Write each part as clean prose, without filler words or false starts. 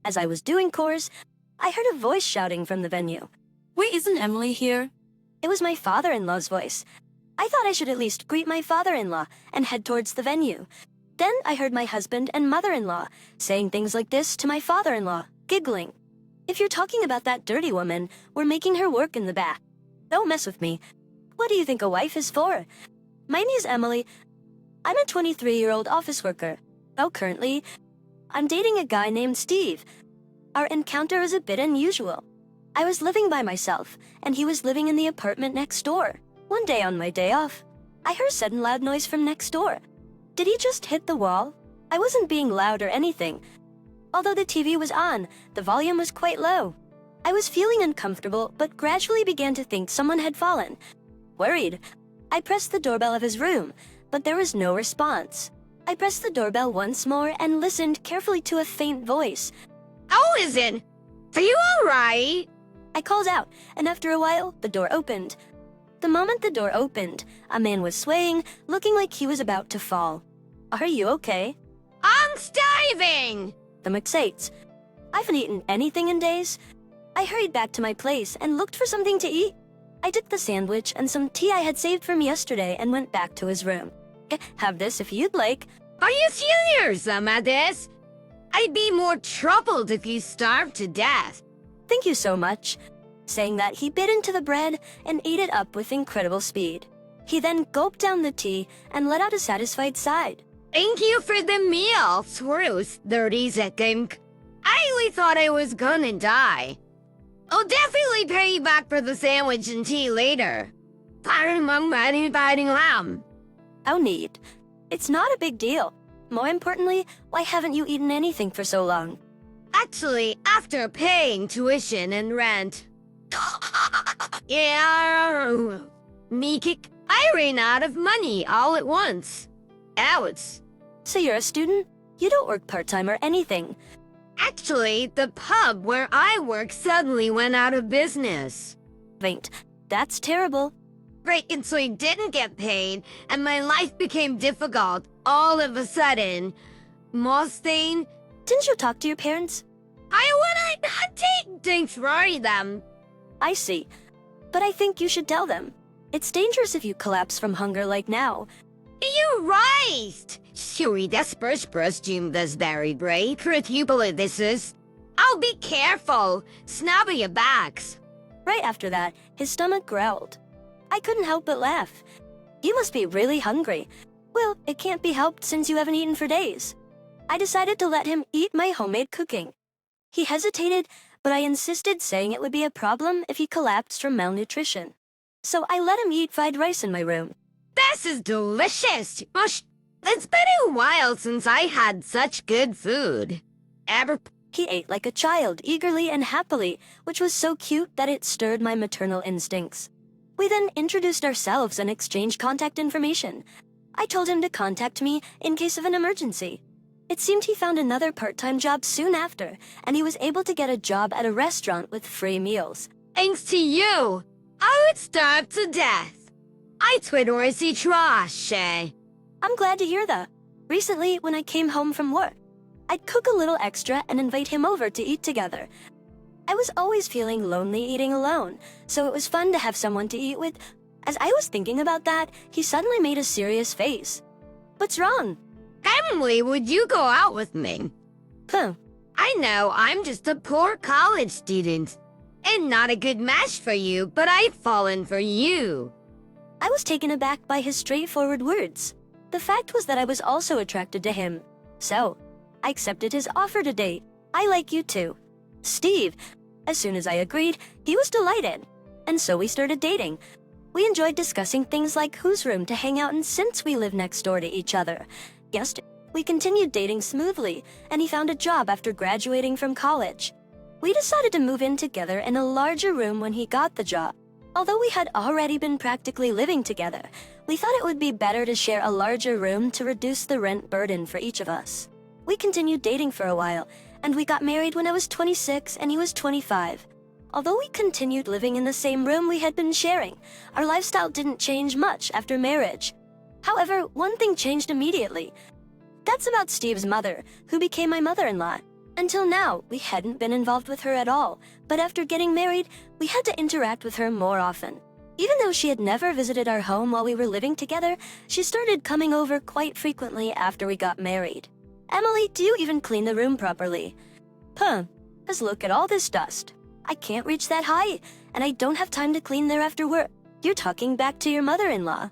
As I was doing chores, I heard a voice shouting from the venue. Wait, isn't Emily here? It was my father-in-law's voice. I thought I should at least greet my father-in-law and head towards the venue. Then I heard my husband and mother-in-law saying things like this to my father-in-law, giggling. If you're talking about that dirty woman, we're making her work in the back. Don't mess with me. What do you think a wife is for? My name's Emily. I'm a 23-year-old office worker. Oh, currently, I'm dating a guy named Steve. Our encounter is a bit unusual. I was living by myself, and he was living in the apartment next door. One day on my day off, I heard a sudden loud noise from next door. Did he just hit the wall? I wasn't being loud or anything. Although the TV was on, the volume was quite low. I was feeling uncomfortable, but gradually began to think someone had fallen. Worried, I pressed the doorbell of his room, but there was no response. I pressed the doorbell once more and listened carefully to a faint voice. Oh, Izzy, are you all right? I called out, and after a while, the door opened. The moment the door opened, a man was swaying, looking like he was about to fall. Are you okay? I'm starving! The McSates. I haven't eaten anything in days. I hurried back to my place and looked for something to eat. I took the sandwich and some tea I had saved from yesterday and went back to his room. Have this if you'd like. Are you serious, Amadis? I'd be more troubled if you starved to death. Thank you so much. Saying that, he bit into the bread and ate it up with incredible speed. He then gulped down the tea and let out a satisfied sigh. Thank you for the meal, Swarus 30 seconds. I really thought I was gonna die. I'll definitely pay you back for the sandwich and tea later. No need. It's not a big deal. More importantly, why haven't you eaten anything for so long? Actually, after paying tuition and rent. Yeah, Mikik, I ran out of money all at once. Ouch. So you're a student? You don't work part-time or anything. Actually, the pub where I work suddenly went out of business. Wait, that's terrible. Right, and so I didn't get paid, and my life became difficult all of a sudden. Mustang, Didn't you talk to your parents? I wanna not take things for them. I see. But I think you should tell them. It's dangerous if you collapse from hunger like now. You're right. Sorry, that's first Jim that's very brave. Retubula this is. I'll be careful. Snap your backs. Right after that, his stomach growled. I couldn't help but laugh. You must be really hungry. Well, it can't be helped since you haven't eaten for days. I decided to let him eat my homemade cooking. He hesitated, but I insisted, saying it would be a problem if he collapsed from malnutrition. So I let him eat fried rice in my room. This is delicious. It's been a while since I had such good food. He ate like a child, eagerly and happily, which was so cute that it stirred my maternal instincts. We then introduced ourselves and exchanged contact information. I told him to contact me in case of an emergency. It seemed he found another part-time job soon after, and he was able to get a job at a restaurant with free meals. Thanks to you, I would starve to death. I twitorousy trash. I'm glad to hear that. Recently, when I came home from work, I'd cook a little extra and invite him over to eat together. I was always feeling lonely eating alone, so it was fun to have someone to eat with. As I was thinking about that, he suddenly made a serious face. What's wrong? Emily, would you go out with me? Huh. I know I'm just a poor college student and not a good match for you, but I've fallen for you. I was taken aback by his straightforward words. The fact was that I was also attracted to him. So, I accepted his offer to date. I like you too. Steve. As soon as I agreed, he was delighted. And so we started dating. We enjoyed discussing things like whose room to hang out in since we live next door to each other. We continued dating smoothly, and he found a job after graduating from college. We decided to move in together in a larger room when he got the job. Although we had already been practically living together, we thought it would be better to share a larger room to reduce the rent burden for each of us. We continued dating for a while, and we got married when I was 26 and he was 25. Although we continued living in the same room we had been sharing, our lifestyle didn't change much after marriage. However, one thing changed immediately. That's about Steve's mother, who became my mother-in-law. Until now, we hadn't been involved with her at all, but after getting married, we had to interact with her more often. Even though she had never visited our home while we were living together, she started coming over quite frequently after we got married. Emily, do you even clean the room properly? Just look at all this dust. I can't reach that high, and I don't have time to clean there after work. You're talking back to your mother-in-law.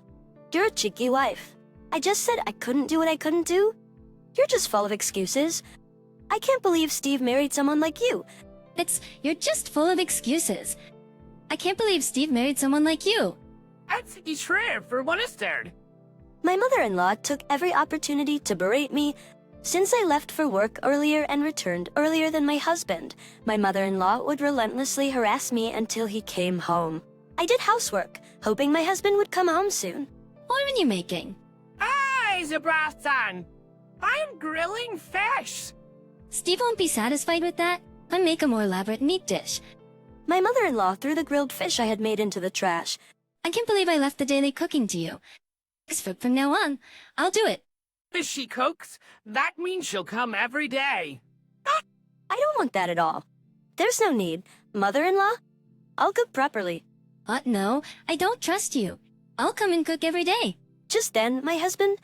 You're a cheeky wife. I just said I couldn't do what I couldn't do. You're just full of excuses. I can't believe Steve married someone like you. You're just full of excuses. I can't believe Steve married someone like you. That's true for what is there. My mother-in-law took every opportunity to berate me. Since I left for work earlier and returned earlier than my husband, my mother-in-law would relentlessly harass me until he came home. I did housework, hoping my husband would come home soon. What are you making? Hi, Sebastian. I'm grilling fish. Steve won't be satisfied with that. I'll make a more elaborate meat dish. My mother-in-law threw the grilled fish I had made into the trash. I can't believe I left the daily cooking to you. From now on, I'll do it. If she cooks, that means she'll come every day. I don't want that at all. There's no need. Mother-in-law, I'll cook properly. No, I don't trust you. I'll come and cook every day. Just then, my husband,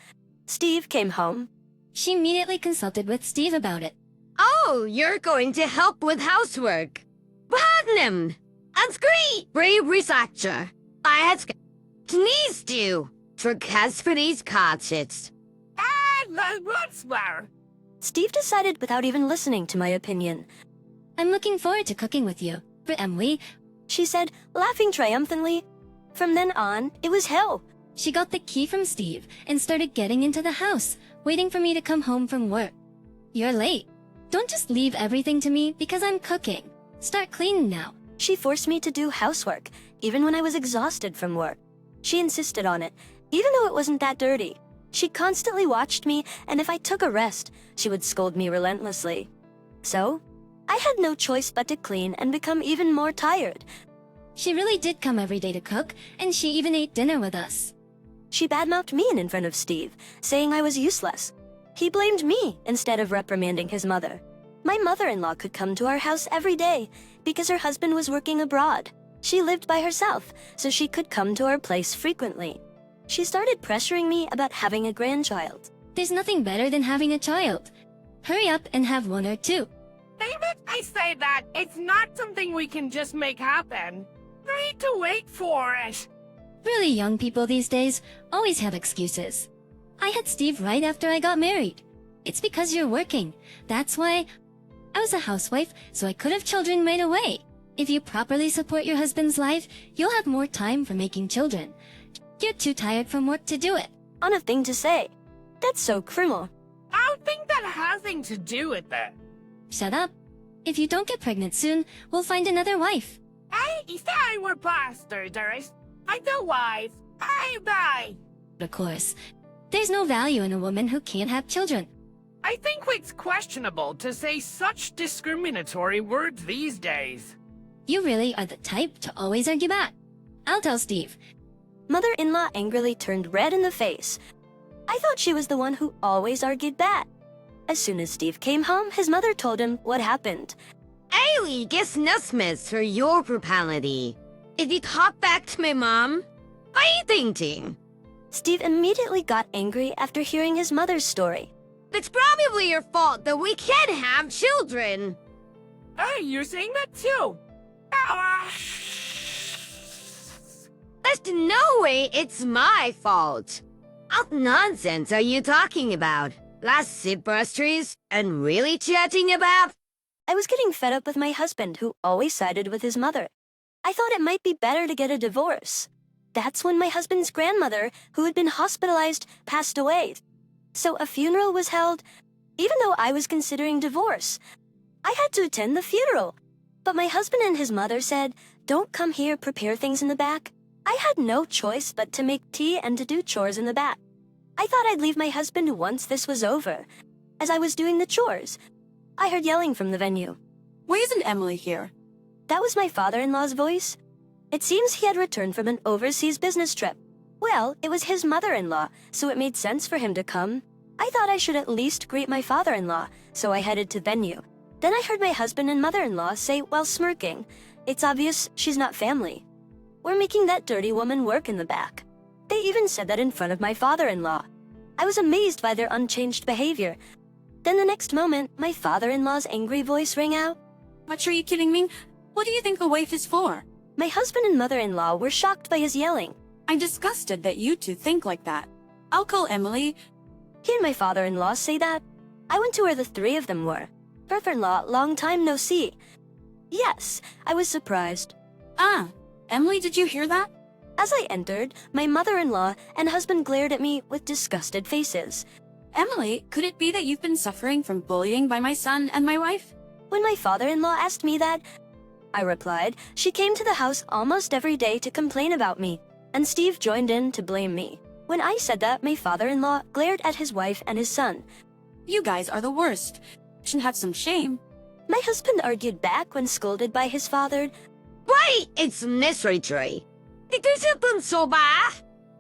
Steve, came home. She immediately consulted with Steve about it. Oh, you're going to help with housework. Platinum! That's great! Brave researcher. I had sneezed you for Casperi's cottage. What's where? Steve decided without even listening to my opinion. I'm looking forward to cooking with you. For Emily, She said, laughing triumphantly. From then on, it was hell. she got the key from Steve and started getting into the house, waiting for me to come home from work. You're late. Don't just leave everything to me because I'm cooking. Start cleaning now. She forced me to do housework, even when I was exhausted from work. She insisted on it, even though it wasn't that dirty. She constantly watched me, and if I took a rest, she would scold me relentlessly. So, I had no choice but to clean and become even more tired. She really did come every day to cook, and she even ate dinner with us. She badmouthed me in front of Steve, saying I was useless. He blamed me instead of reprimanding his mother. My mother-in-law could come to our house every day because her husband was working abroad. She lived by herself, so she could come to our place frequently. She started pressuring me about having a grandchild. There's nothing better than having a child. Hurry up and have one or two. David, I say that it's not something we can just make happen. We need to wait for it. Really young people these days always have excuses. I had Steve right after I got married. It's because you're working. That's why I was a housewife, so I could have children right away. If you properly support your husband's life, you'll have more time for making children. You're too tired from work to do it. On a thing to say. That's so cruel. I don't think that has anything to do with it. Shut up. If you don't get pregnant soon, we'll find another wife. Hey, say we're bastards. Otherwise, bye. Of course. There's no value in a woman who can't have children. I think it's questionable to say such discriminatory words these days. You really are the type to always argue back. I'll tell Steve. Mother-in-law angrily turned red in the face. I thought she was the one who always argued back. As soon as Steve came home, his mother told him what happened. Ailey gets nutsmiths for your brutality. If you talk back to my mom, what are you thinking? Steve immediately got angry after hearing his mother's story. It's probably your fault that we can't have children. Hey, you're saying that too? There's no way it's my fault. What nonsense are you talking about? Last sip bursteries and really chatting about? I was getting fed up with my husband, who always sided with his mother. I thought it might be better to get a divorce. That's when my husband's grandmother, who had been hospitalized, passed away. So a funeral was held, even though I was considering divorce. I had to attend the funeral. But my husband and his mother said, "Don't come here, prepare things in the back." I had no choice but to make tea and to do chores in the back. I thought I'd leave my husband once this was over. As I was doing the chores, I heard yelling from the venue. Why isn't Emily here? That was my father-in-law's voice. It seems he had returned from an overseas business trip. Well, it was his mother-in-law, so it made sense for him to come. I thought I should at least greet my father-in-law, so I headed to venue. Then I heard my husband and mother-in-law say while smirking, "It's obvious she's not family. We're making that dirty woman work in the back." They even said that in front of my father-in-law. I was amazed by their unchanged behavior. Then the next moment, my father-in-law's angry voice rang out. What, are you kidding me? What do you think a wife is for? My husband and mother-in-law were shocked by his yelling. I'm disgusted that you two think like that. I'll call Emily. Hearing my father-in-law say that, I went to where the three of them were. Brother-in-law, long time no see. Yes, I was surprised. Ah, Emily, did you hear that? As I entered, my mother-in-law and husband glared at me with disgusted faces. Emily, could it be that you've been suffering from bullying by my son and my wife? When my father-in-law asked me that, I replied, she came to the house almost every day to complain about me, and Steve joined in to blame me. When I said that, my father-in-law glared at his wife and his son. You guys are the worst. Should have some shame. My husband argued back when scolded by his father. Why, it's necessary. Did do something so bad?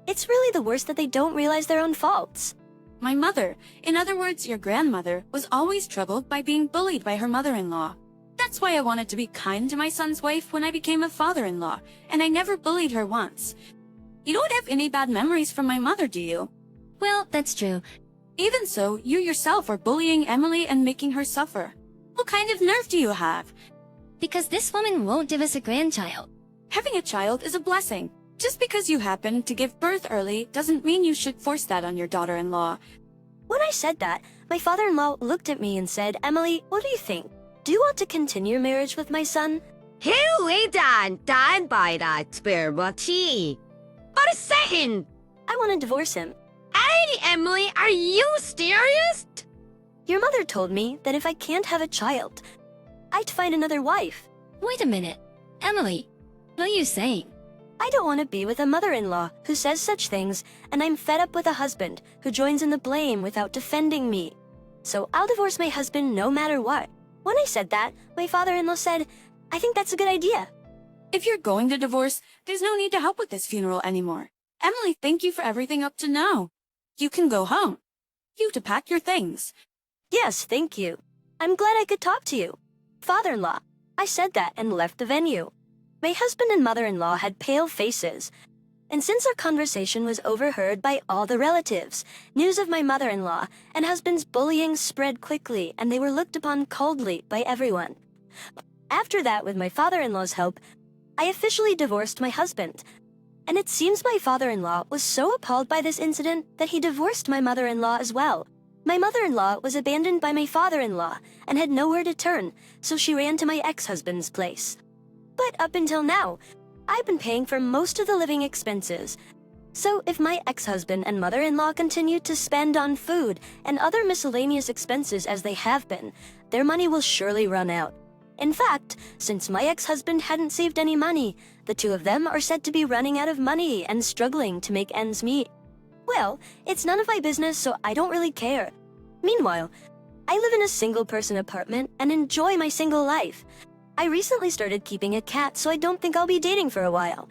It's really the worst that they don't realize their own faults. My mother, in other words, your grandmother, was always troubled by being bullied by her mother-in-law. That's why I wanted to be kind to my son's wife when I became a father-in-law, and I never bullied her once. You don't have any bad memories from my mother, do you? Well, that's true. Even so, you yourself are bullying Emily and making her suffer. What kind of nerve do you have? Because this woman won't give us a grandchild. Having a child is a blessing. Just because you happen to give birth early doesn't mean you should force that on your daughter-in-law. When I said that, my father-in-law looked at me and said, "Emily, what do you think? Do you want to continue your marriage with my son?" Who we done by that spirituality? But a second. I want to divorce him. Hey, Emily, are you serious? Your mother told me that if I can't have a child, I'd find another wife. Wait a minute. Emily, what are you saying? I don't want to be with a mother-in-law who says such things, and I'm fed up with a husband who joins in the blame without defending me. So I'll divorce my husband no matter what. When I said that, my father-in-law said, "I think that's a good idea." If you're going to divorce, there's no need to help with this funeral anymore. Emily, thank you for everything up to now. You can go home. You to pack your things. Yes, thank you. I'm glad I could talk to you. Father-in-law, I said that and left the venue. My husband and mother-in-law had pale faces. And since our conversation was overheard by all the relatives, news of my mother-in-law and husband's bullying spread quickly, and they were looked upon coldly by everyone. After that, with my father-in-law's help, I officially divorced my husband. And it seems my father-in-law was so appalled by this incident that he divorced my mother-in-law as well. My mother-in-law was abandoned by my father-in-law and had nowhere to turn, so she ran to my ex-husband's place. But up until now, I've been paying for most of the living expenses. So if my ex-husband and mother-in-law continue to spend on food and other miscellaneous expenses as they have been, their money will surely run out. In fact, since my ex-husband hadn't saved any money, the two of them are said to be running out of money and struggling to make ends meet. Well, it's none of my business, so I don't really care. Meanwhile, I live in a single-person apartment and enjoy my single life. I recently started keeping a cat, so I don't think I'll be dating for a while.